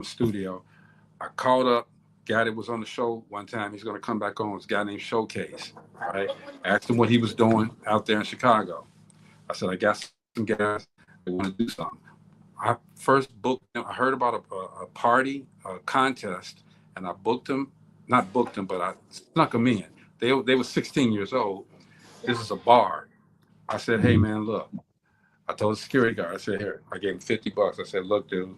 studio. I called up, guy that was on the show one time. He's going to come back on. It's a guy named Showcase, right? Asked him what he was doing out there in Chicago. I said, I got some guys that want to do something. I first booked them. I heard about a party, a contest, and I booked them. Not booked them, but I snuck them in. They were 16 years old. This is a bar. I said, hey man, look. I told the security guard, I said, here, I gave him $50. I said, look, dude,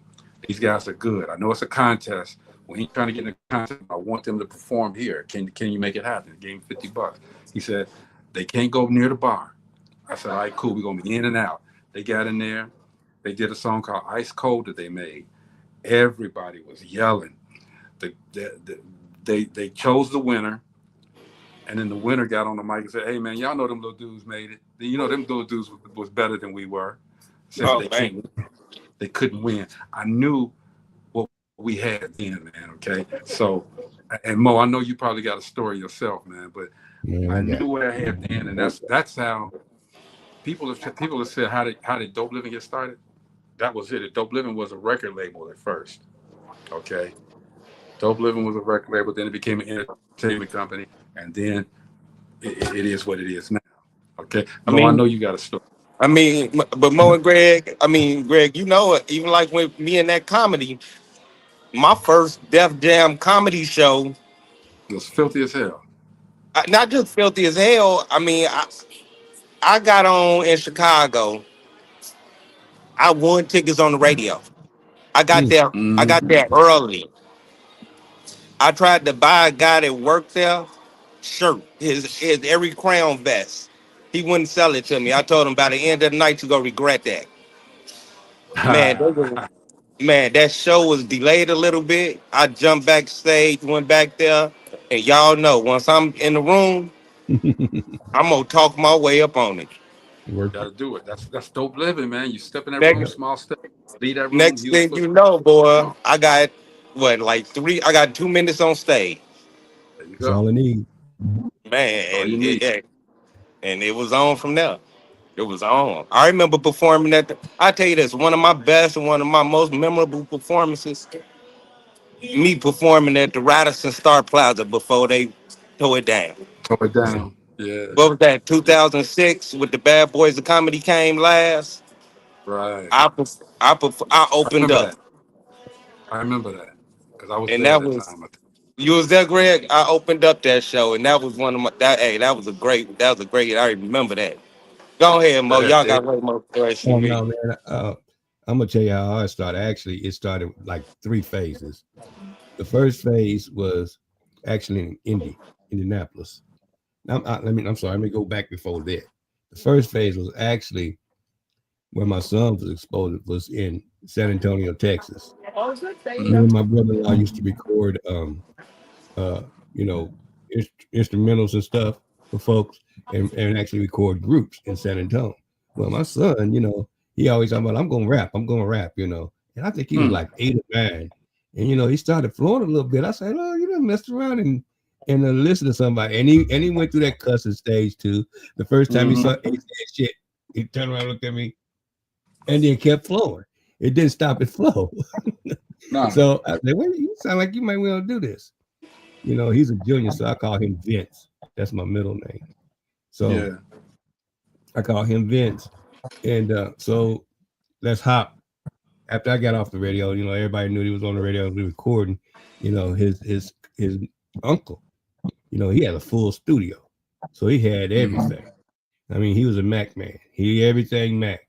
these guys are good. I know it's a contest. We ain't trying to get in a contest. I want them to perform here. Can you make it happen? I gave him $50. He said, they can't go near the bar. I said, all right, cool. We're gonna be in and out. They got in there. They did a song called Ice Cold that they made. Everybody was yelling. They chose the winner. And then the winner got on the mic and said, hey, man, y'all know them little dudes made it. You know, them little dudes was better than we were. Said they couldn't win. I knew what we had then, man, okay? So, and Mo, I know you probably got a story yourself, man, but I knew what I had then, and that's how people have said, how did Dope Living get started? That was it. Dope Living was a record label at first, okay? Dope Living was a record label, then it became an entertainment company, and then it is what it is now. Okay. I know you got a story. But Mo and Greg, Greg, you know it. Even like with me and that comedy, my first Def Jam comedy show It was filthy as hell. not just filthy as hell. I got on in Chicago. I won tickets on the radio. I got there. I got there early. I tried to buy a guy that worked there shirt, his every crown vest. He wouldn't sell it to me. I told him by the end of the night you gonna regret that. Man, man, that show was delayed a little bit. I jumped backstage, went back there, and y'all know once I'm in the room, I'm gonna talk my way up on it. Gotta do it. That's Dope Living, man. You step in that room, Next, small step, leave that room, next huge thing you footprint. know, boy, Oh, I got what like three. I got 2 minutes on stage, there you That's go. all I need. That's all man, you need. and it was on from there. It was on. I remember performing at I tell you this, one of my best and one of my most memorable performances. Me performing at the Radisson Star Plaza before they tore it down. Throw it down. Yeah. What was that? 2006 with the Bad Boys of Comedy came last. Right. I I opened remember up, that. I remember that. Because I was and there that that was time. you was there, Greg. I opened up that show, and that was one of my that. Hey, that was a great. I remember that. Go ahead, Mo. Yeah, Y'all yeah. got way more stories Oh than me. no, man. I'm gonna tell you how I started. Actually, it started like three phases. The first phase was actually in Indianapolis. I'm sorry. Let me go back before that. The first phase was actually where my son was exposed. Was in San Antonio, Texas. Me Mm-hmm. and my brother-in-law used to record, uh, you know, instrumentals and stuff for folks, and actually record groups in San Antonio. Well, my son, he always talking about, I'm gonna rap. And I think he was Mm. like 8 or 9, and he started flowing a little bit. I said, oh, you done messed around and listen to somebody, and he went through that cussing stage too. The first time he Mm-hmm. said shit, he turned around, looked at me, and then kept flowing. It didn't stop it flow. Nah. So I said, well, you sound like you might want to do this. He's a junior, so I call him Vince. That's my middle name. So Yeah. I call him Vince. And so let's hop. After I got off the radio, everybody knew he was on the radio and we recording. His uncle, he had a full studio. So he had Mm-hmm. everything. I mean, he was a Mac man. He everything Mac.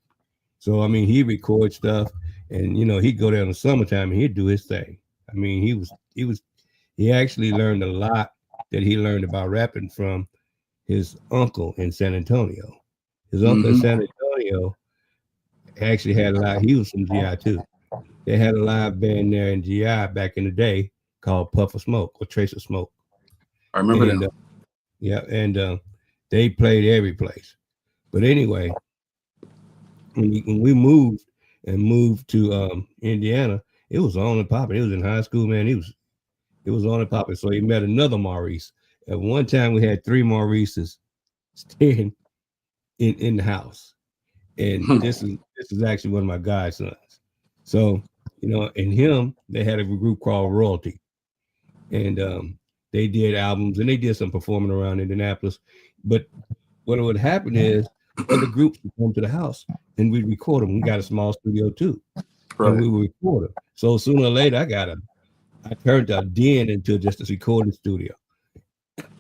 So I mean, he record stuff, and he'd go there in the summertime and he'd do his thing. I mean, he actually learned a lot that he learned about rapping from his uncle in San Antonio. His uncle in Mm-hmm. San Antonio actually had a lot. He was from GI too. They had a live band there in GI back in the day called Puff of Smoke or Trace of Smoke, I remember and them. yeah, and they played every place. But anyway, when we moved to Indiana, it was on and popping. It was in high school, man. It was on and popping. So he met another Maurice. At one time, we had three Maurices staying in the house, and this is actually one of my godsons. So you know, and him, they had a group called Royalty, and they did albums and they did some performing around Indianapolis. But what would happen is other groups would come to the house and we'd record them. We got a small studio too, and we would record them. So sooner or later, I turned a den into just a recording studio.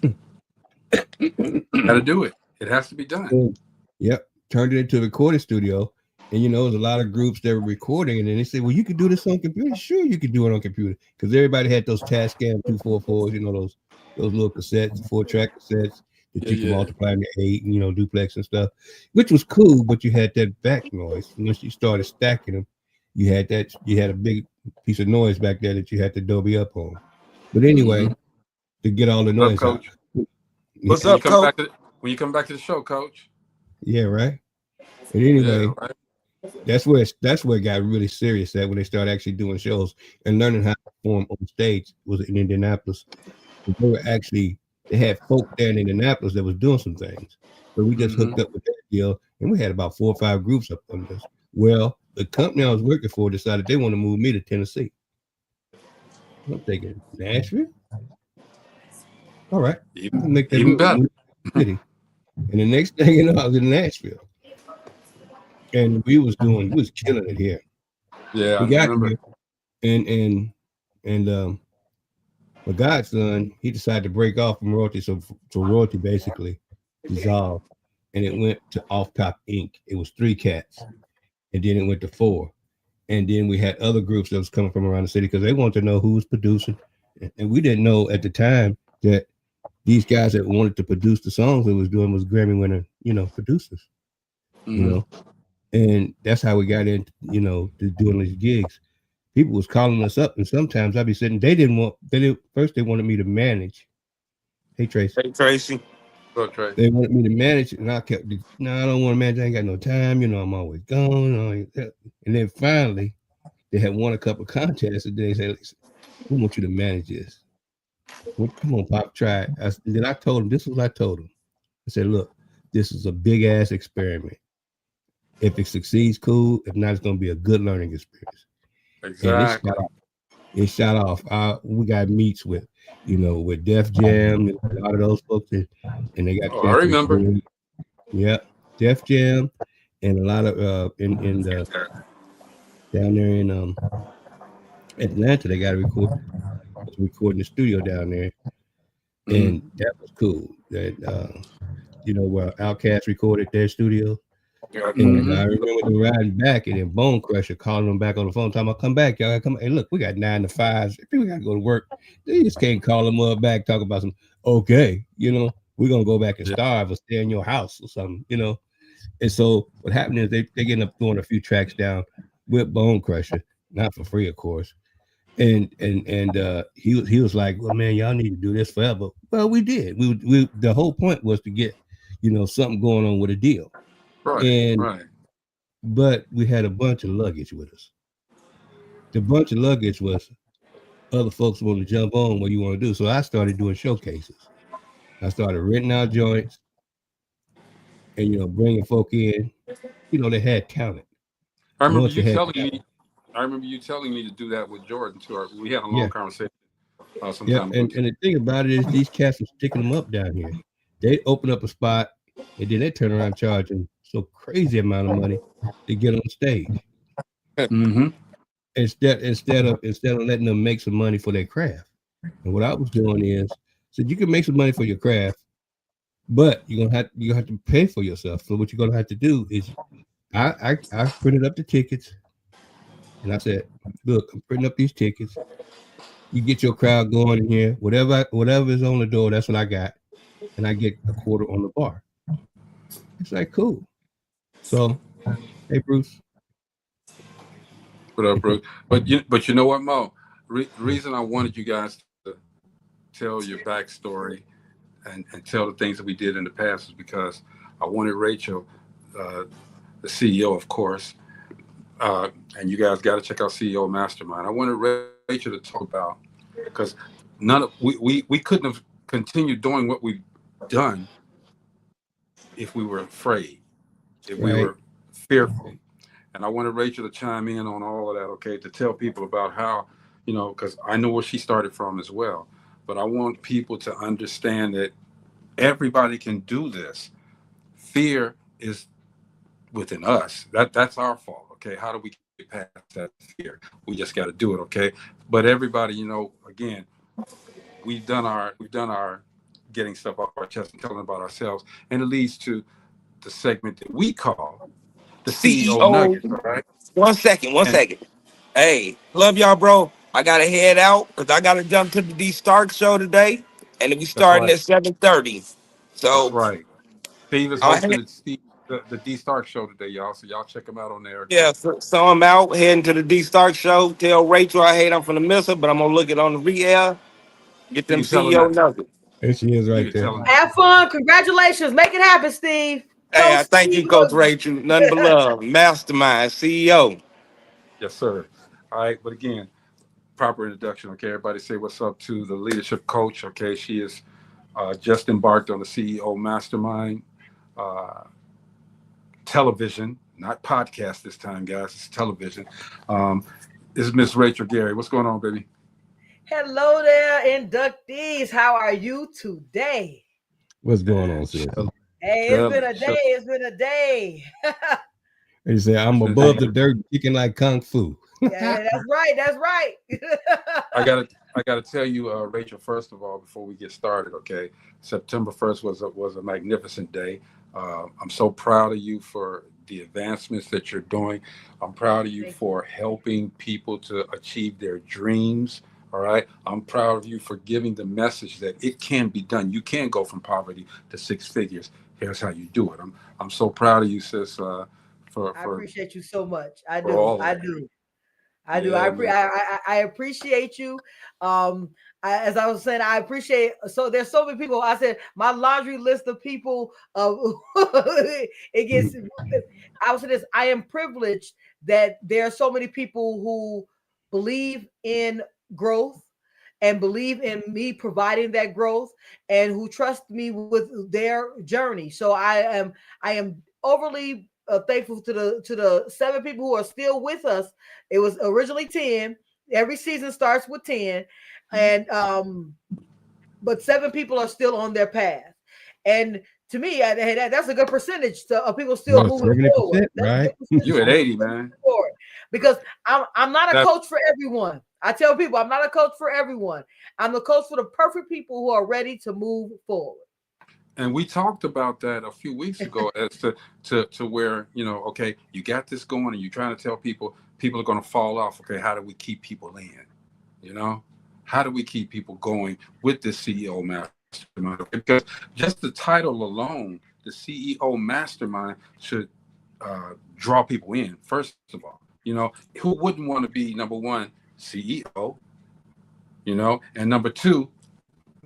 Got to do it. It has to be done. So, yep, turned it into a recording studio. And you know, there's a lot of groups that were recording, and then they say, "Well, you could do this on computer." Sure, you could do it on computer because everybody had those Tascam 244s, you know, those little cassettes, 4-track cassettes that you can multiply into 8, and, you know, duplex and stuff, which was cool. But you had that back noise. Once you started stacking them, you had a big piece of noise back there that you had to Dolby up on. But anyway, to get all the noise Coach? out. What's up, Coach? When you come back to the show, Coach. Yeah, right. But anyway. Yeah, right. That's where it got really serious. That when they started actually doing shows and learning how to perform on stage was in Indianapolis. They had folk there in Indianapolis that was doing some things. So we just hooked up with that deal, and we had about 4 or 5 groups up on this. Well, the company I was working for decided they want to move me to Tennessee. I'm thinking Nashville. All right, make that even better. City. And the next thing you know, I was in Nashville. And we was killing it here. Yeah, we got here, and my godson, he decided to break off from Royalty, so Royalty basically dissolved, and it went to Off Top Inc. It was 3 cats, and then it went to 4, and then we had other groups that was coming from around the city because they wanted to know who was producing, and we didn't know at the time that these guys that wanted to produce the songs it was doing was Grammy winner, you know, producers, you know. And that's how we got into, you know, to doing these gigs. People was calling us up, and sometimes I'd be sitting. First they wanted me to manage. Hey Tracy. Hey Tracy. They wanted me to manage, and I kept, no, I don't want to manage. I ain't got no time. You know, I'm always gone. And then finally, they had won a couple of contests, and they said, "We want you to manage this." Well, come on, Pop, try it. Then I told them, this is what I told them. I said, "Look, this is a big ass experiment. If it succeeds, cool. If not, it's going to be a good learning experience." Exactly. And it shot off. We got meets with, you know, with Def Jam, and a lot of those folks, and they got. I remember. Yeah, Def Jam, and a lot of down there in Atlanta, they got to record in the studio down there, and that was cool. That you know, where Outkast recorded their studio. And I remember them riding back, and then Bone Crusher calling them back on the phone, talking about, "Come back, y'all. Come. Hey, look, we got 9 to 5s. People got to go to work. They just can't call them up back, talk about some. Okay, you know, we're gonna go back and starve or stay in your house or something, you know." And so what happened is they end up throwing a few tracks down with Bone Crusher, not for free, of course. And he was like, "Well, man, y'all need to do this forever." Well, we did. We the whole point was to get, you know, something going on with a deal. Right. But we had a bunch of luggage with us. The bunch of luggage was other folks want to jump on what you want to do. So I started doing showcases. I started renting out joints and, you know, bringing folk in. You know, they had talent. I remember you telling me to do that with Jordan too. We had a long conversation. Yeah, and the thing about it is these cats were sticking them up down here. They open up a spot and then they turn around charging so crazy amount of money to get on stage. Instead of letting them make some money for their craft. And what I was doing is said you can make some money for your craft, but you're gonna have to pay for yourself. So what you're gonna have to do is I printed up the tickets and I said, "Look, I'm printing up these tickets. You get your crowd going in here, whatever is on the door, that's what I got, and I get a quarter on the bar." It's like, cool. So, hey, Bruce. What up, Bruce? But you know what, Mo? The reason I wanted you guys to tell your backstory and tell the things that we did in the past is because I wanted Rachel, the CEO, of course, and you guys got to check out CEO Mastermind. I wanted Rachel to talk about, because we couldn't have continued doing what we've done if we were afraid, if we were fearful. And I wanted Rachel to chime in on all of that, okay, to tell people about how, because I know where she started from as well. But I want people to understand that everybody can do this. Fear is within us. That's our fault. Okay. How do we get past that fear? We just got to do it. Okay. But everybody, again, we've done our getting stuff off our chest and telling about ourselves, and it leads to the segment that we call the CEO CEO. Nuggets. All right. One second, one And second. Hey, love y'all, bro. I gotta head out because I gotta jump to the D Stark show today, and we that's starting right. at 7:30. That's So, right. Steve is I'll hosting head, the D Stark show today, y'all. So y'all check him out on there. Okay. yeah. So I'm out heading to the D Stark show. Tell Rachel I hate I'm from the miss her, but I'm gonna look it on the re-air. Get You them can tell him CEO that. nuggets. There she is You right can there. tell him that. Have fun. Congratulations. Make it happen, Steve. Hey, Coach I thank Steve. you, Coach Rachel. Nothing but love. Mastermind CEO. Yes, sir. All right. But again, proper introduction. Okay. Everybody say what's up to the leadership coach. Okay. She is just embarked on the CEO Mastermind uh, television, not podcast this time, guys. It's television. Um, this is Miss Rachel Gary. What's going on, baby? Hello there, inductees. How are you today? What's going on, Man, sis? Hey, it's been chilling, a day. chilling. It's been a day. They say I'm above the dirt, kicking like kung fu. Yeah, that's right. That's right. I gotta tell you, Rachel. First of all, before we get started, okay, September 1st was a magnificent day. I'm so proud of you for the advancements that you're doing. I'm proud of you Thank you. for helping people to achieve their dreams. All right. I'm proud of you for giving the message that it can be done. You can go from poverty to six figures. Here's how you do it. I'm so proud of you, sis. For I for appreciate you so much. I for do. all of I that. do. I do. Yeah, man. I appreciate you. As I was saying, I appreciate. So there's so many people. I said my laundry list of people. It gets. I would say this. I am privileged that there are so many people who believe in growth and believe in me providing that growth and who trust me with their journey. So I am overly thankful to the 7 people who are still with us. It was originally 10. Every season starts with 10, and but 7 people are still on their path. And to me, that's a good percentage of people still About moving forward. 70%, That's a right? good percentage You of at people 80, still moving man. forward. Because I'm not a That coach for everyone. I tell people I'm not a coach for everyone. I'm the coach for the perfect people who are ready to move forward. and we talked about that a few weeks ago as to where, okay, you got this going and you're trying to tell people are going to fall off. Okay, how do we keep people in? You know, how do we keep people going with this CEO mastermind? Because just the title alone, the CEO mastermind, should draw people in. First of all, who wouldn't want to be number one CEO? And number two,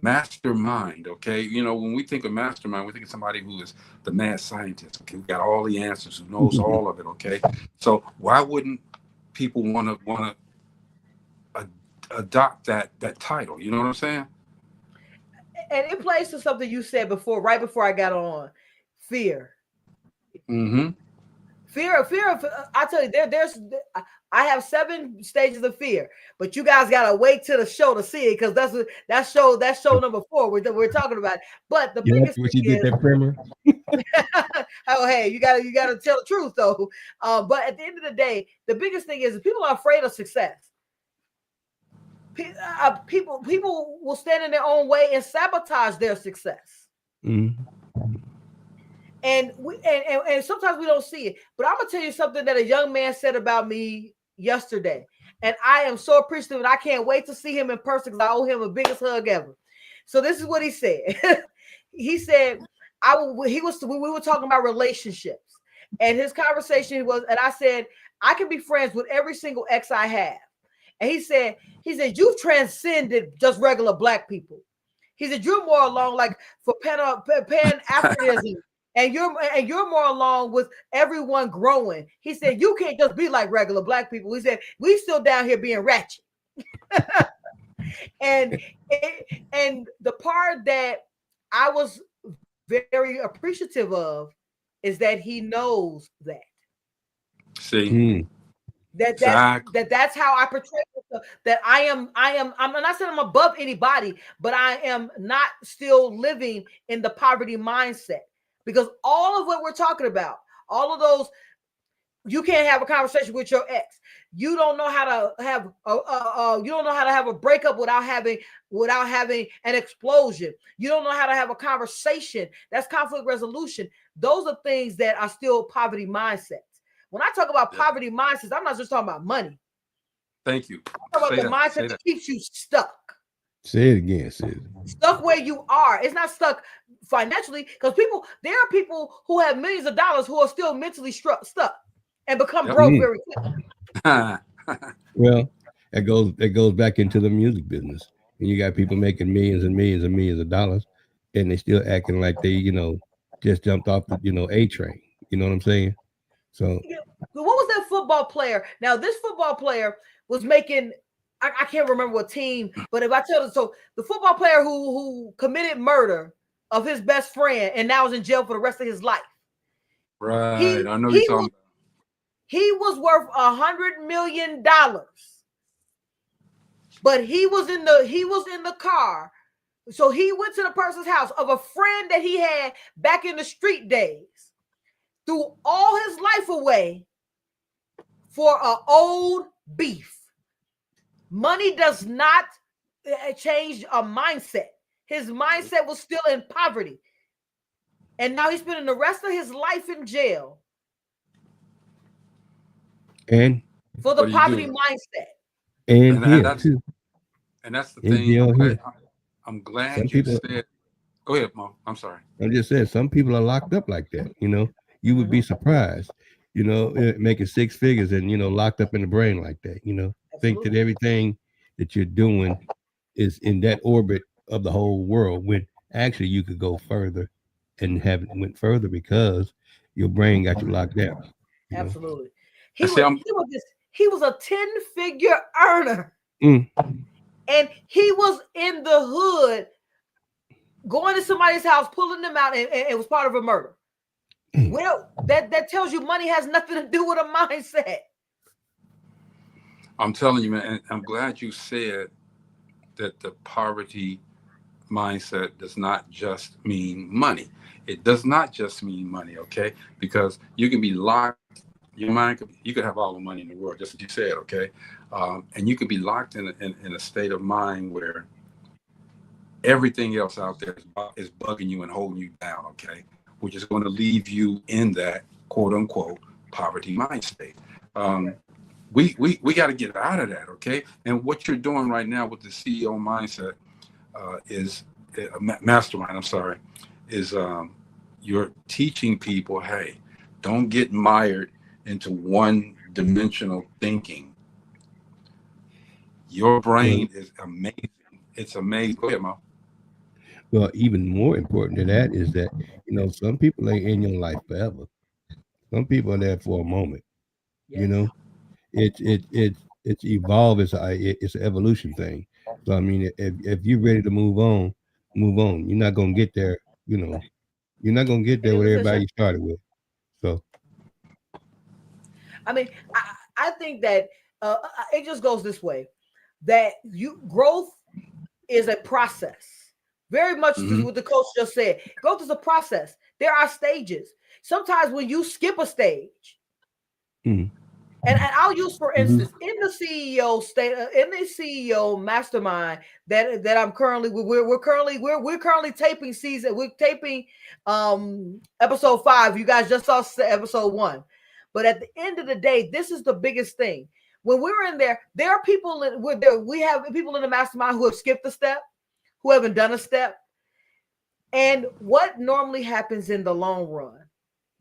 mastermind. Okay, when we think of mastermind, we think of somebody who is the mad scientist. Okay, who got all the answers, who knows all of it. Okay, so why wouldn't people want to adopt that title? You know what I'm saying? And it plays to something you said before, right before I got on. Fear. Mm-hmm. Fear of I tell you, there's I have 7 stages of fear, but you guys gotta wait till the show to see it because that's show number 4 we're talking about. But the You like biggest what thing she did is, that primer? oh hey, you gotta tell the truth though. But at the end of the day, the biggest thing is people are afraid of success. People will stand in their own way and sabotage their success. Mm-hmm. And and sometimes we don't see it. But I'm gonna tell you something that a young man said about me yesterday, and I am so appreciative, and I can't wait to see him in person because I owe him the biggest hug ever. So this is what he said. He said, we were talking about relationships, and his conversation was, and I said, I can be friends with every single ex I have. And he said, you've transcended just regular black people. He said, you're more along like for Pan Africanism, and you're more along with everyone growing. He said, you can't just be like regular black people. He said, we still down here being ratchet. and and the part that I was very appreciative of is that he knows that. See, That's how I portray myself, that I'm not saying I'm above anybody, but I am not still living in the poverty mindset, because all of what we're talking about, all of those, you can't have a conversation with your ex. You don't know how to have you don't know how to have a breakup without having an explosion. You don't know how to have a conversation. That's conflict resolution. Those are things that are still poverty mindsets. When I talk about poverty mindsets, I'm not just talking about money. Thank you. I'm talking about the mindset that keeps you stuck. Say it again, sis. Stuck where you are. It's not stuck financially, because there are people who have millions of dollars who are still mentally stuck and become broke very quickly. Well, that goes back into the music business. And you got people making millions and millions and millions of dollars, and they still acting like they, just jumped off the, A train. You know what I'm saying? So what was that football player? Now, this football player was making, I can't remember what team, but if I tell you, so the football player who committed murder of his best friend and now is in jail for the rest of his life. Right. I know you're talking about. He was worth $100 million, but he was in the car. So he went to the person's house of a friend that he had back in the street days, threw all his life away for an old beef. Money does not change a mindset. His mindset was still in poverty. And now he's spending the rest of his life in jail. And for the poverty mindset. And too. And that's the thing. I'm glad you said. Go ahead, Mom. I'm sorry. I just said some people are locked up like that. You would be surprised. Making six figures and locked up in the brain like that. Absolutely. Think that everything that you're doing is in that orbit of the whole world, when actually you could go further and haven't went further because your brain got you locked down. Absolutely. He was a 10-figure earner. And he was in the hood going to somebody's house, pulling them out, and it was part of a murder. Well, that tells you money has nothing to do with a mindset. I'm telling you, man, and I'm glad you said that the poverty mindset does not just mean money. It does not just mean money, okay? Because you can be locked. Your mind you could have all the money in the world, just as you said, okay? And you could be locked in a state of mind where everything else out there is bugging you and holding you down, okay? Which is going to leave you in that quote unquote poverty mind state. We got to get out of that, okay? And what you're doing right now with the CEO mindset is mastermind. I'm sorry, is you're teaching people, hey, don't get mired into one-dimensional thinking. Your brain is amazing. It's amazing. Go ahead, Mom. Well, even more important than that is that, some people ain't in your life forever. Some people are there for a moment. Yes. It's evolve. It's an evolution thing. So I mean, if you're ready to move on, move on. You're not gonna get there. You're not gonna get there with everybody you started with. So, I mean, I think that it just goes this way: that growth is a process. Very much what the coach just said. Growth is a process. There are stages. Sometimes when you skip a stage, and I'll use, for instance, in the CEO mastermind that I'm currently, we're currently taping season. We're taping episode 5. You guys just saw episode 1, but at the end of the day, this is the biggest thing. When we're in there, there are people we have people in the mastermind who have skipped a step, who haven't done a step. And what normally happens in the long run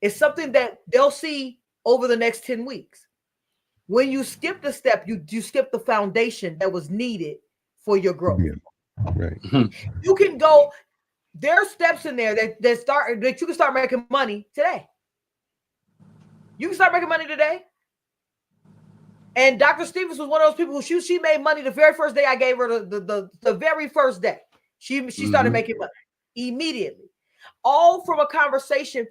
is something that they'll see over the next 10 weeks. When you skip the step, you skip the foundation that was needed for your growth. Yeah. Right. You can go, there are steps in there that you can start making money today. You can start making money today. And Dr. Stevens was one of those people who she made money the very first day I gave her the very first day. She started making money immediately. All from a conversation.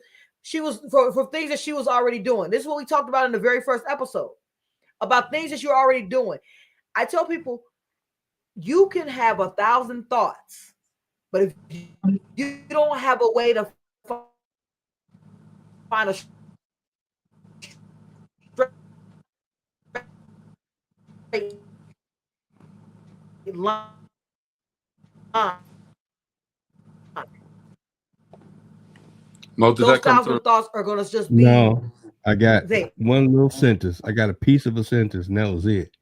she was for things that she was already doing. This is what we talked about in the very first episode about things that you're already doing. I tell people you can have 1,000 thoughts, but if you don't have a way to find a straight line, Mo, did those that come 1,000 through? thoughts are going to just be No, I got there. one little sentence. I got a piece of a sentence, and that was it.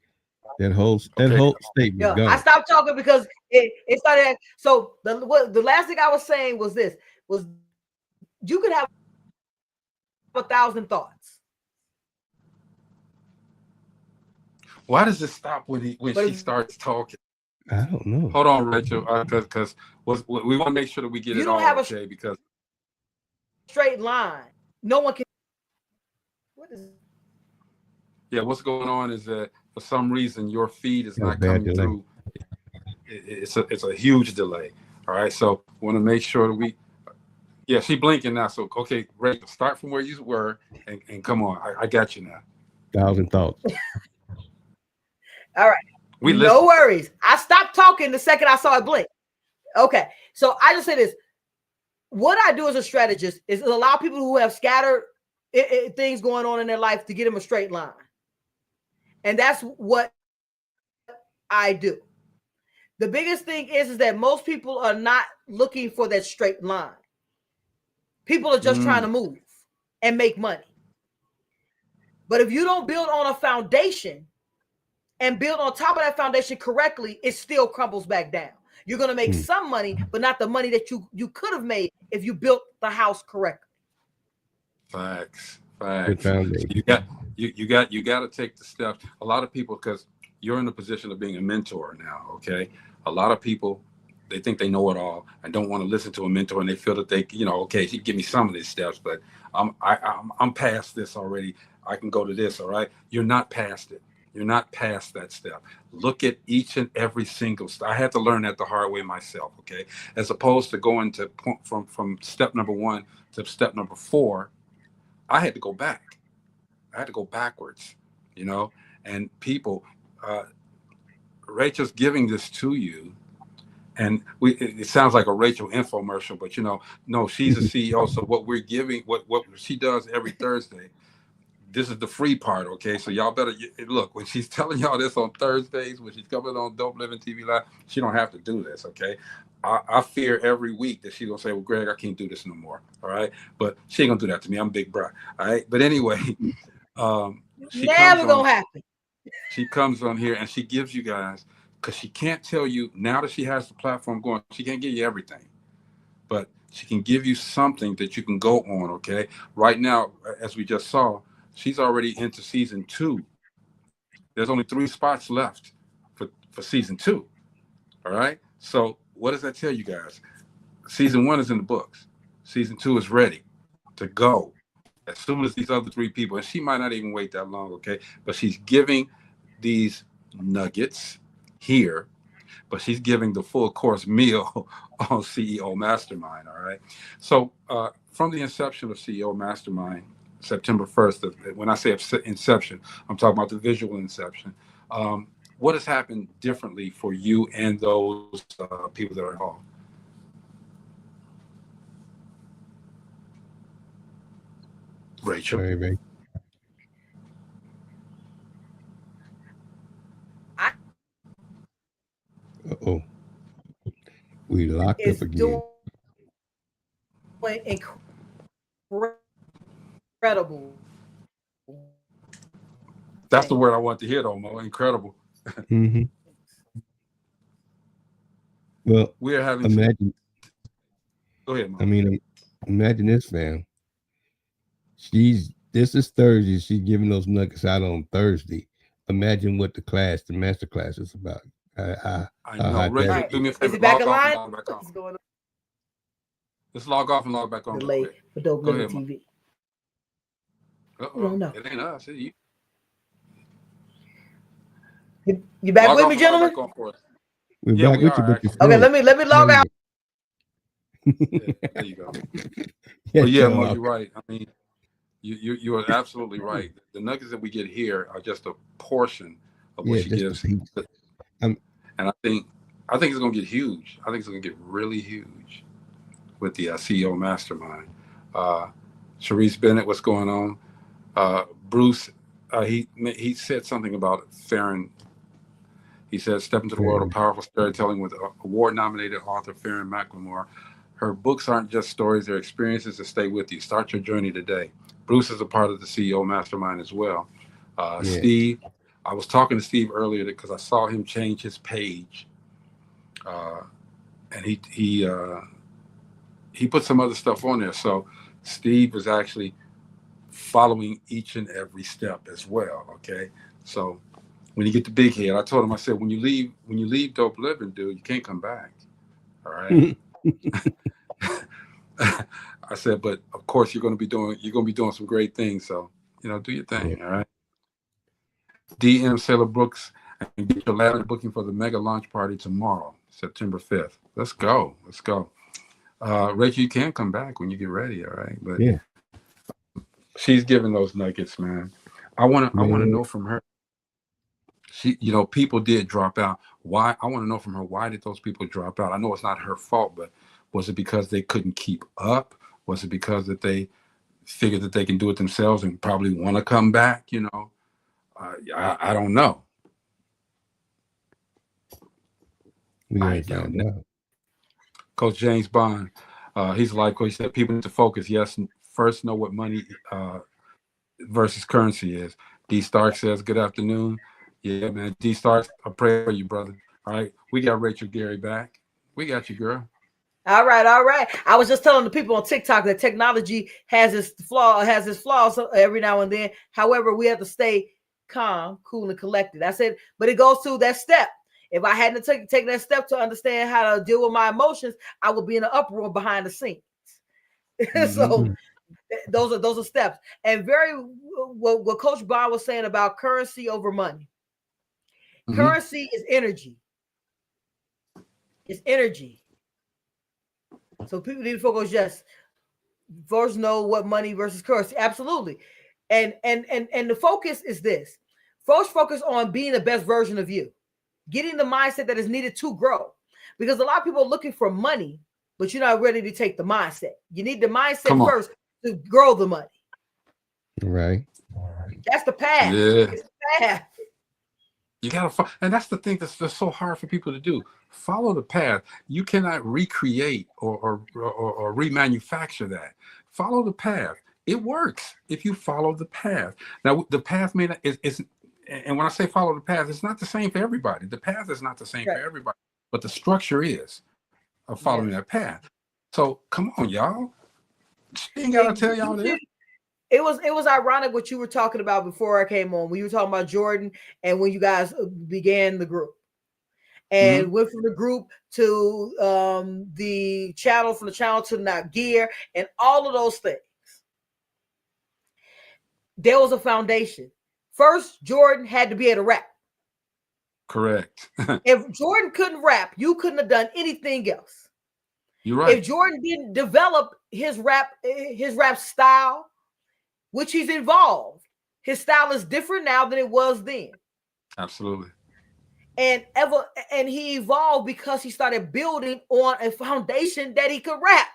That whole statement Yeah, gone. I stopped talking because it started. So the last thing I was saying was this: was you could have 1,000 thoughts. Why does it stop when she starts talking? I don't know. Hold on, Rachel, because we want to make sure that we get it all okay. Because straight line, no one can. What is? Yeah, what's going on is that for some reason your feed is not coming through. It's a huge delay. All right, so want to make sure that we. Yeah, she blinking now. So okay, Rachel, start from where you were and come on. I got you now. 1,000 thoughts. All right. No worries. I stopped talking the second I saw it blink. Okay. So I just say this. What I do as a strategist is allow people who have scattered things going on in their life to get them a straight line. And that's what I do. The biggest thing is that most people are not looking for that straight line. People are just trying to move and make money. But if you don't build on a foundation and build on top of that foundation correctly, it still crumbles back down. You're going to make some money, but not the money that you could have made if you built the house correctly. Facts. So you got to take the steps. A lot of people, because you're in the position of being a mentor now, okay? A lot of people, they think they know it all and don't want to listen to a mentor, and they feel that they, okay, he give me some of these steps, but I'm past this already. I can go to this, all right? You're not past it. You're not past that step. Look at each and every single step. I had to learn that the hard way myself, okay? As opposed to going to from step number 1 to step number 4, I had to go back. I had to go backwards, and people, Rachel's giving this to you, and it sounds like a Rachel infomercial, but no, she's a CEO. So what we're giving, what she does every Thursday, this is the free part, okay? So y'all better look, when she's telling y'all this on Thursdays, when she's coming on Dope Living TV Live, she don't have to do this, okay? I fear every week that she's gonna say, well, Greg, I can't do this no more, all right? But she ain't gonna do that to me. I'm Big Bro, all right? But anyway, never gonna happen. She comes on here and she gives you guys, because she can't tell you, now that she has the platform going, she can't give you everything, but she can give you something that you can go on, okay? Right now, as we just saw, she's already into season 2. There's only 3 spots left for season 2. All right. So what does that tell you guys? Season 1 is in the books. Season 2 is ready to go as soon as these other 3 people, and she might not even wait that long. Okay. But she's giving these nuggets here, but she's giving the full course meal on CEO Mastermind. All right. So from the inception of CEO Mastermind, September 1st, when I say inception, I'm talking about the visual inception. What has happened differently for you and those people that are involved? Rachel. Sorry, uh-oh. We locked up again. Incredible. That's the word I want to hear, though, Mo. Incredible. Mm-hmm. Well, we are having. Imagine. Go ahead, Mo. I mean, imagine this, fam. This is Thursday. She's giving those nuggets out on Thursday. Imagine what the master class is about. I know. Rachel, do me a favor. Is it back online? What's going on? Let's log off and log back on. Delay for Dope Living TV. No. It ain't us. It's you. You back with me, gentlemen? We're back with you, but okay, let me log out. Yeah, there you go. Yeah, But yeah, Joe, Mo, you're right. I mean, you are absolutely right. The nuggets that we get here are just a portion of what yeah, she just a gives. piece. Um, And I think it's gonna get huge. I think it's gonna get really huge with the CEO mastermind. Uh, Sharice Bennett, what's going on? Bruce, he said something about Farron. He said, "Step into the world of powerful storytelling with award-nominated author Farron McLemore. Her books aren't just stories; they're experiences that stay with you. Start your journey today." Bruce is a part of the CEO mastermind as well. yeah. Steve, I was talking to Steve earlier because I saw him change his page, and he put some other stuff on there. So Steve was actually following each and every step as well. Okay, so when you get the big head, I told him, I said, when you leave Dope Living, dude, you can't come back. All right. I said, but of course you're gonna be doing some great things. So, do your thing. Yeah. All right. DM Sailor Brooks and get your ladder booking for the mega launch party tomorrow, September 5th. Let's go. Let's go. Rachel, you can come back when you get ready, all right? But Yeah. she's giving those nuggets, man. I wanna know from her. She, people did drop out. Why? I want to know from her, why did those people drop out? I know it's not her fault, but was it because they couldn't keep up? Was it because that they figured that they can do it themselves and probably want to come back? I don't know. We gotta find out. Coach James Bond, he's a life coach. He said people need to focus. Yes, first know what money versus currency is. D Stark says, good afternoon. Yeah, man. D Stark, I pray for you, brother. All right. We got Rachel Gary back. We got you, girl. All right, all right. I was just telling the people on TikTok that technology has its flaws every now and then. However, we have to stay calm, cool, and collected. I said, but it goes to that step. If I hadn't taken that step to understand how to deal with my emotions, I would be in an uproar behind the scenes. Mm-hmm. So those are steps. And what Coach Bond was saying about currency over money. Mm-hmm. Currency is energy. It's energy. So people need to focus. Yes, first know what money versus currency. Absolutely, and the focus is this. First, focus on being the best version of you, getting the mindset that is needed to grow. Because a lot of people are looking for money, but you're not ready to take the mindset. You need the mindset first to grow the money. Right. That's the path. Yeah. It's the path. You gotta, and that's the thing that's so hard for people to do. Follow the path. You cannot recreate or remanufacture that. Follow the path. It works if you follow the path. Now, the path may not is, and when I say follow the path, it's not the same for everybody. The path is not the same for everybody, but the structure is of following that path. So come on, y'all. She ain't gotta tell y'all that. It was ironic what you were talking about before I came on, when you were talking about Jordan and when you guys began the group and went from the group to the channel, from the channel to now gear and all of those things. There was a foundation. First, Jordan had to be able to rap. Correct. If Jordan couldn't rap, you couldn't have done anything else. You're right. If Jordan didn't develop his rap style, which he's evolved. His style is different now than it was then. Absolutely. And he evolved because he started building on a foundation that he could rap.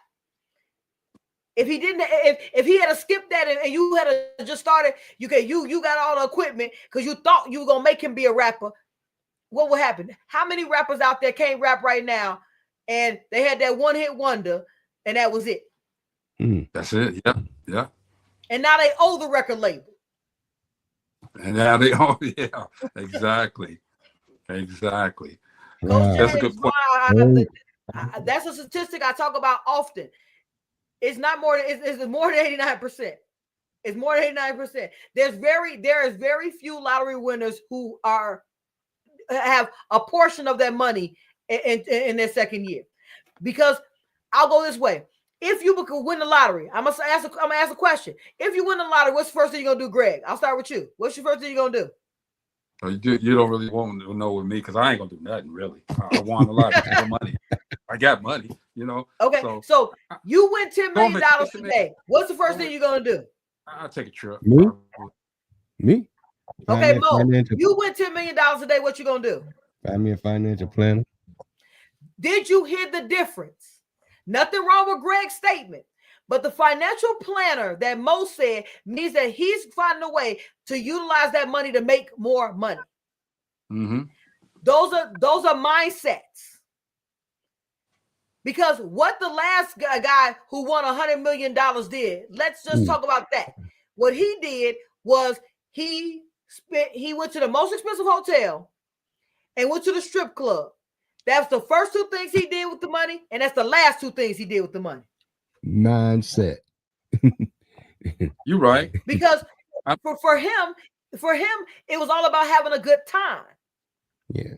If he didn't, if he had to skip that and you had to just started, you got all the equipment because you thought you were gonna make him be a rapper, what would happen? How many rappers out there can't rap right now and they had that one-hit wonder and that was it? That's it. Yeah. And now they owe the record label. And now they owe, yeah, exactly. Wow. That's a good point. That's a statistic I talk about often. It's not more than it's more than 89%. It's more than 89%. There is very few lottery winners who have a portion of that money in their second year. Because I'll go this way. If you could win the lottery, I'm gonna ask a question. If you win the lottery, what's the first thing you're gonna do, Greg? I'll start with you. What's your first thing you're gonna do? Oh, you don't really want to know with me because I ain't gonna do nothing really. I won the lottery. I got money. you know. Okay, so you win $10 Go on million vacation, man. today. What's the first thing you're gonna do? I'll take a trip. Me? Okay, Mo, Financial, you win $10 million today. What you gonna do? find me a financial planner. Did you hear the difference? Nothing wrong with Greg's statement, but the financial planner that Mo said means that he's finding a way to utilize that money to make more money. Mm-hmm. Those are mindsets. Because what the last guy who won $100 million did, let's just talk about that. What he did was he went to the most expensive hotel and went to the strip club. That's the first two things he did with the money, and that's the last two things he did with the money. Mindset. You're right. Because for him, it was all about having a good time. Yeah.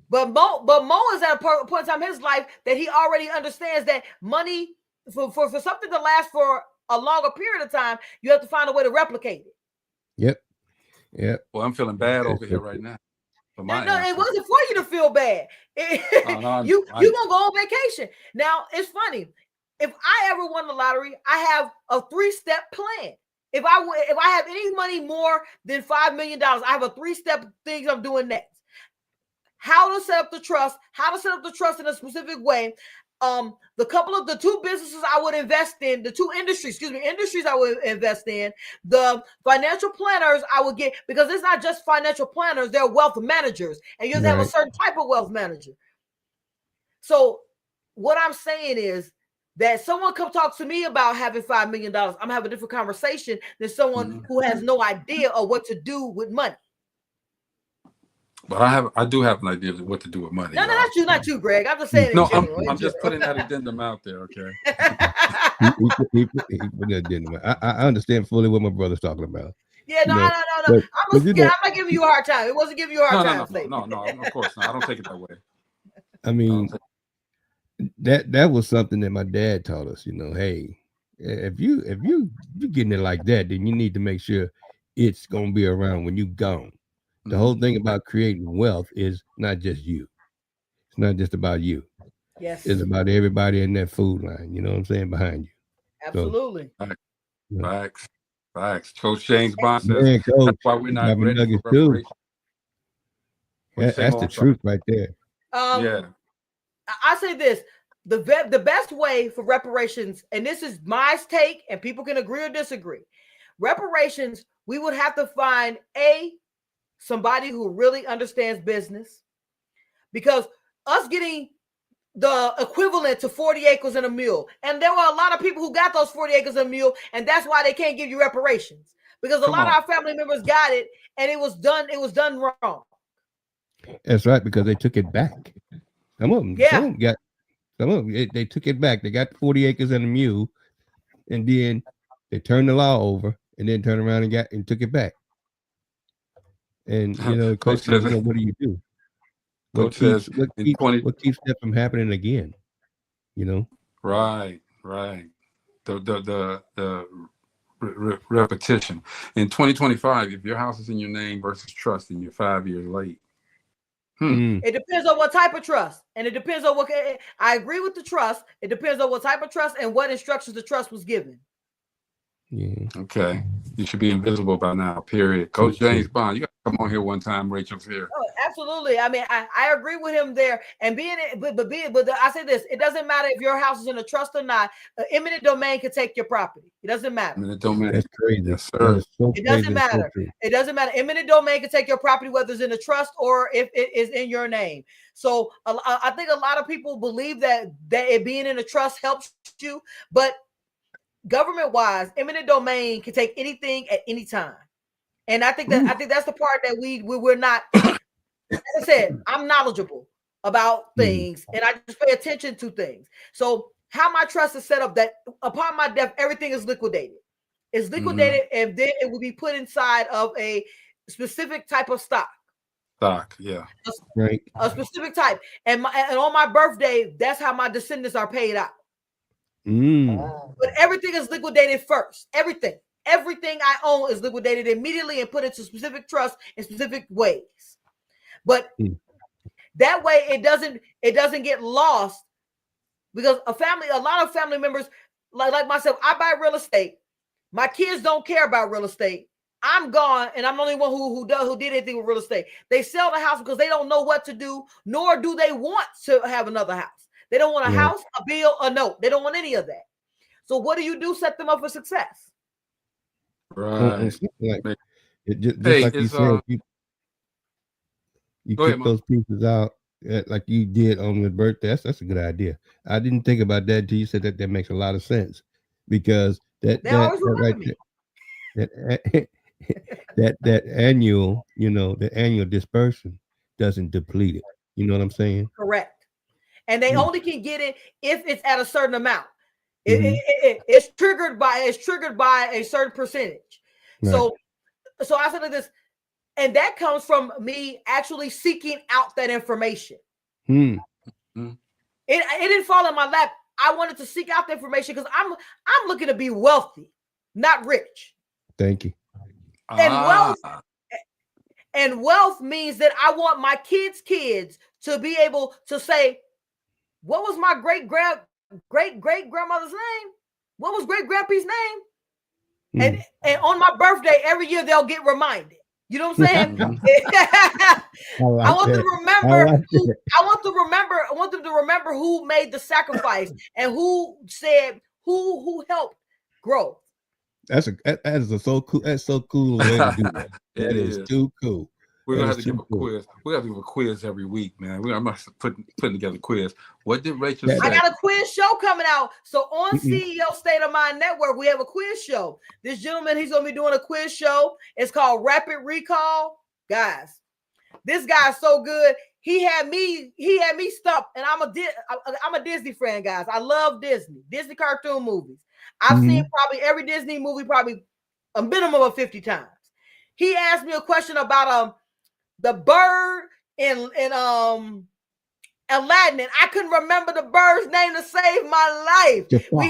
But Mo is at a point in time in his life that he already understands that money for something to last for a longer period of time, you have to find a way to replicate it. Yep. Well, I'm feeling bad over here right now. No, it wasn't for you to feel bad. You gonna go on vacation. Now it's funny. If I ever won the lottery, I have a 3-step plan. If I have any money more than $5 million, I have a 3-step things I'm doing next. How to set up the trust in a specific way. The two businesses I would invest in, the two industries I would invest in, the financial planners I would get, because it's not just financial planners, they're wealth managers, and you have to have a certain type of wealth manager. So what I'm saying is that someone come talk to me about having $5 million, I'm having a different conversation than someone who has no idea of what to do with money. But I do have an idea of what to do with money. No, not you, Greg. I'm just saying. No, I'm just putting that addendum out there, okay? he put that addendum. I understand fully what my brother's talking about. Yeah, no. I'm not giving you a hard time. It wasn't giving you a hard time. No, of course not. I don't take it that way. I mean, that was something that my dad taught us. Hey, if you getting it like that, then you need to make sure it's gonna be around when you gone. The whole thing about creating wealth is not just you. It's not just about you. Yes. It's about everybody in that food line, you know what I'm saying, behind you. Absolutely. So, facts. Coach James Bond says that's why we're not ready for reparations. That's the truth right there. Yeah. I say this. The best way for reparations, and this is my take, and people can agree or disagree. Reparations, we would have to find somebody who really understands business, because us getting the equivalent to 40 acres and a mule, and there were a lot of people who got those 40 acres and a mule, and that's why they can't give you reparations, because a lot of our family members got it and it was done wrong. That's right, because they took it back. Some of them they took it back. They got 40 acres and a mule, and then they turned the law over and then turned around and took it back. And the question is, what do you do? What keeps that from happening again? Right. The repetition. In 2025, if your house is in your name versus trust, and you're 5 years late. It depends on what type of trust, and it depends on what. I agree with the trust. It depends on what type of trust and what instructions the trust was given. Yeah. Okay. You should be invisible by now. Period. Coach James Bond, you got to come on here one time. Rachel's here. Oh, absolutely. I mean, I agree with him there. And but I say this: it doesn't matter if your house is in a trust or not. Eminent domain can take your property. It doesn't matter. Eminent domain. That's crazy. Yes, sir. It doesn't matter. It doesn't matter. Eminent domain can take your property, whether it's in a trust or if it is in your name. So I think a lot of people believe that it being in a trust helps you, but government-wise, eminent domain can take anything at any time, and I think that's the part that we're not. As I said, I'm knowledgeable about things, and I just pay attention to things. So, how my trust is set up, that upon my death, everything is liquidated. It's liquidated, and then it will be put inside of a specific type of stock. Yeah. A specific type, and on my birthday, that's how my descendants are paid out. But everything is liquidated first. Everything I own is liquidated immediately and put into specific trusts in specific ways. But that way it doesn't get lost because a lot of family members, like myself, I buy real estate. My kids don't care about real estate. I'm gone, and I'm the only one who did anything with real estate. They sell the house because they don't know what to do, nor do they want to have another house. They don't want a house, a bill, a note. They don't want any of that. So what do? Set them up for success. Right. Just like you said, you keep those pieces out like you did on your birthday. That's a good idea. I didn't think about that until you said that. That makes a lot of sense, because that annual, the annual dispersion doesn't deplete it. You know what I'm saying? Correct. And they only can get it if it's at a certain amount. It's triggered by a certain percentage. Right. So I said like this, and that comes from me actually seeking out that information. It didn't fall in my lap. I wanted to seek out the information because I'm looking to be wealthy, not rich. Thank you. And wealth means that I want my kids to be able to say, what was my great grandmother's name? What was great grandpa's name? And on my birthday, every year they'll get reminded. You know what I'm saying? I want them to remember who made the sacrifice and who said who helped grow. That is so cool. That's so cool way to do that. That is too cool. We're gonna have to give a quiz. We have to give a quiz every week, man. I'm putting together a quiz. What did Rachel say? I got a quiz show coming out. So on CEO State of Mind Network, we have a quiz show. This gentleman, he's gonna be doing a quiz show. It's called Rapid Recall. Guys, this guy's so good. He had me stumped, and I'm a Disney fan, guys. I love Disney cartoon movies. I've seen probably every Disney movie probably a minimum of 50 times. He asked me a question about the bird in Aladdin, and I couldn't remember the bird's name to save my life. We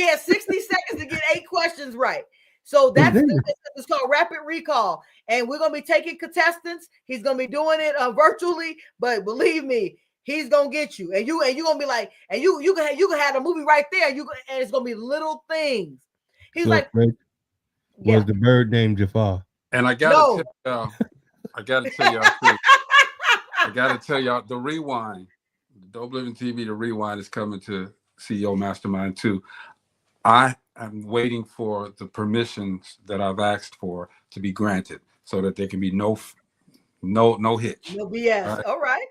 had 60 seconds to get 8 questions right. So it's called Rapid Recall, and we're gonna be taking contestants. He's gonna be doing it virtually, but believe me, he's gonna get you, and you're gonna be like, and you can have the movie right there. And it's gonna be little things. He's like, was the bird named Jafar? And I gotta tell y'all, the rewind, the Dope Living TV, the rewind is coming to CEO Mastermind 2. I am waiting for the permissions that I've asked for to be granted, so that there can be no hitch. No BS. All right.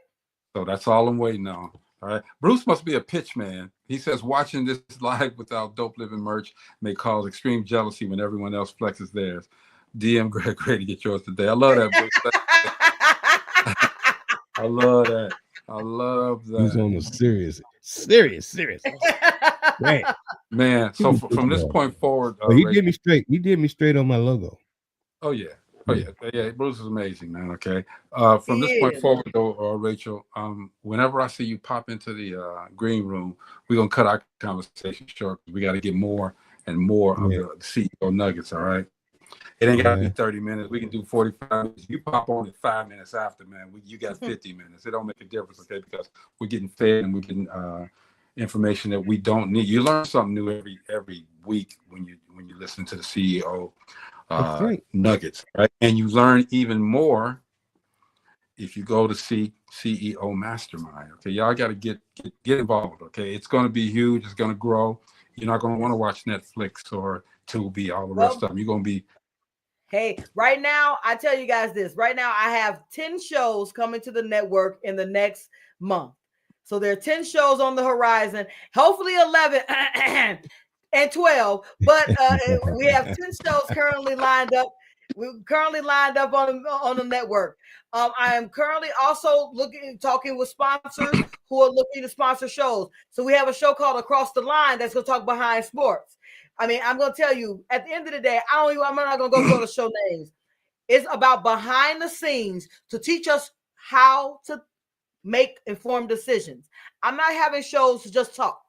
So that's all I'm waiting on. All right. Bruce must be a pitch man. He says watching this live without Dope Living merch may cause extreme jealousy when everyone else flexes theirs. DM Greg Gray to get yours today. I love that, Bruce. I love that. I love that. He's on a serious. Man, so from this point forward, he did me straight. He did me straight on my logo. Oh yeah. Bruce is amazing, man. Okay. From this point forward, though, Rachel, whenever I see you pop into the green room, we're gonna cut our conversation short. We got to get more and more of the CEO nuggets. All right. It ain't got to be 30 minutes. We can do 45 minutes. You pop on it 5 minutes after, man. You got 50 minutes. It don't make a difference, okay? Because we're getting fed and we're getting information that we don't need. You learn something new every week when you listen to the CEO nuggets, right? And you learn even more if you go to CEO Mastermind. Okay, y'all got to get involved. Okay, it's going to be huge. It's going to grow. You're not going to want to watch Netflix or Tubi, all the rest of them. You're going to be. Hey, right now, I tell you guys this. Right now, I have 10 shows coming to the network in the next month. So there are 10 shows on the horizon. Hopefully 11 and 12. But we have 10 shows currently lined up. We're currently lined up on the network. I am currently also talking with sponsors who are looking to sponsor shows. So we have a show called Across the Line that's going to talk behind sports. I mean, I'm going to tell you, at the end of the day, I'm not going to go through the show names. It's about behind the scenes to teach us how to make informed decisions. I'm not having shows to just talk.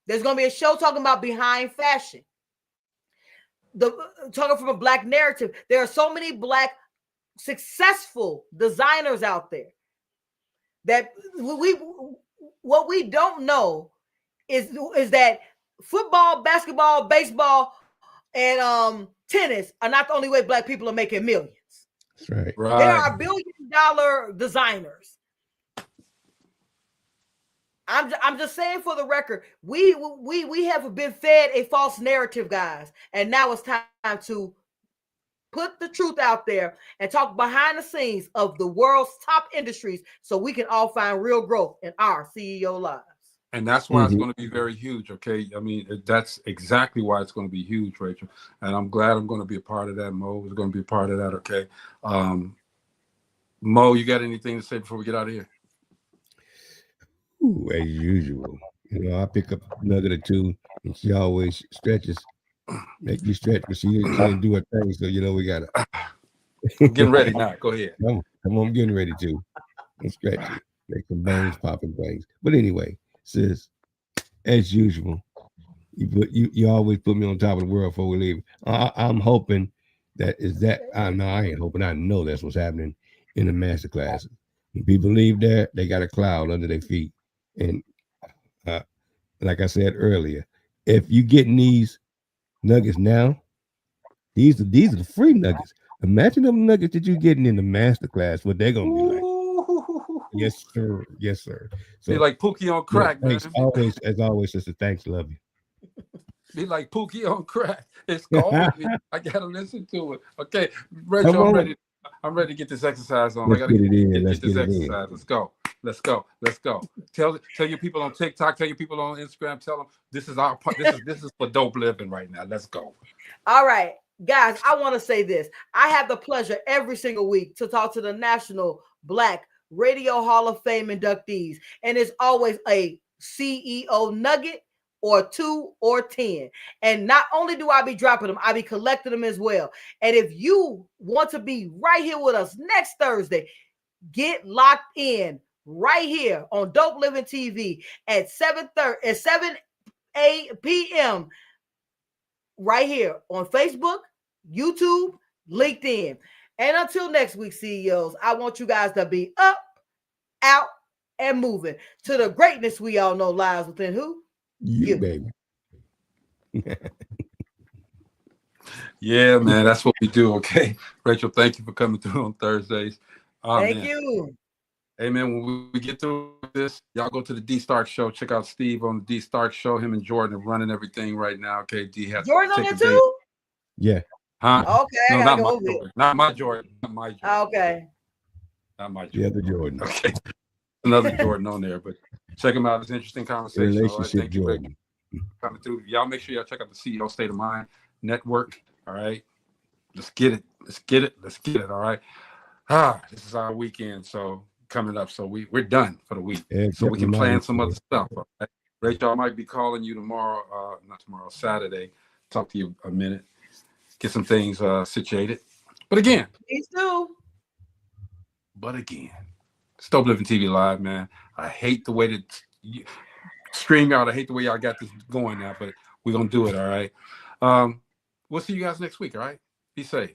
There's going to be a show talking about behind fashion. Talking from a Black narrative. There are so many Black successful designers out there that what we don't know is that football, basketball, baseball, and tennis are not the only way black people are making millions. That's right. There are billion-dollar designers. I'm just saying for the record, we have been fed a false narrative, guys, and now it's time to put the truth out there and talk behind the scenes of the world's top industries so we can all find real growth in our CEO lives. And that's why it's going to be very huge, okay? I mean, that's exactly why it's going to be huge, Rachel. And I'm glad I'm going to be a part of that. Mo is going to be a part of that, okay? Mo, you got anything to say before we get out of here? Ooh, as usual. You know, I pick up a nugget or two, and she always stretches, make me stretch, but she didn't do her thing, so, you know, we got to. I'm getting ready now. Go ahead. Come on, I'm getting ready to. I'm stretching, make some bones popping things. But anyway, sis, as usual, you always put me on top of the world before we leave. I'm hoping I ain't hoping. I know that's what's happening in the master classes. When people leave there, they got a cloud under their feet. And like I said earlier, if you getting these nuggets now, these are the free nuggets. Imagine them nuggets that you're getting in the master class, what they're gonna be like. Yes, sir. Yes, sir. So be like Pookie on crack, thanks, man. as always, sister. Thanks, love you. Be like Pookie on crack. It's called me. I gotta listen to it. Okay, Rachel, I'm ready to get this exercise on. Let's I gotta get this exercise. Let's go. Tell your people on TikTok, tell your people on Instagram, tell them this is our part. This is for dope living right now. Let's go. All right, guys, I want to say this. I have the pleasure every single week to talk to the National Black Radio Hall of Fame inductees, and it's always a CEO nugget or 2 or 10. And not only do I be dropping them, I be collecting them as well. And if you want to be right here with us next Thursday, get locked in right here on Dope Living TV at 7 p.m. right here on Facebook, YouTube, LinkedIn. And until next week, CEOs, I want you guys to be up, out, and moving to the greatness we all know lies within who? You, baby. Yeah, man, that's what we do. Okay, Rachel, thank you for coming through on Thursdays. Thank you. Hey, man, when we get through this, y'all go to the D Stark Show. Check out Steve on the D Stark Show. Him and Jordan are running everything right now. Okay, D has Jordan on there too? Yeah. Huh? Okay, no, not my Jordan. Not my Jordan. Okay. Not my Jordan. The other Jordan. Okay. Another Jordan on there, but check him out. It's an interesting conversation. Relationship Thank you, Jordan. Coming through. Y'all make sure y'all check out the CEO State of Mind Network. All right. Let's get it. All right. This is our weekend. So coming up. So we're done for the week. So we can plan some other stuff. Right? Rachel, I might be calling you tomorrow, not tomorrow, Saturday. Talk to you a minute. Get some things situated. But again. Please do. But again. Dope Living TV Live, man. I hate the way that StreamYard. I hate the way y'all got this going now, but we're gonna do it. All right. We'll see you guys next week. All right. Be safe.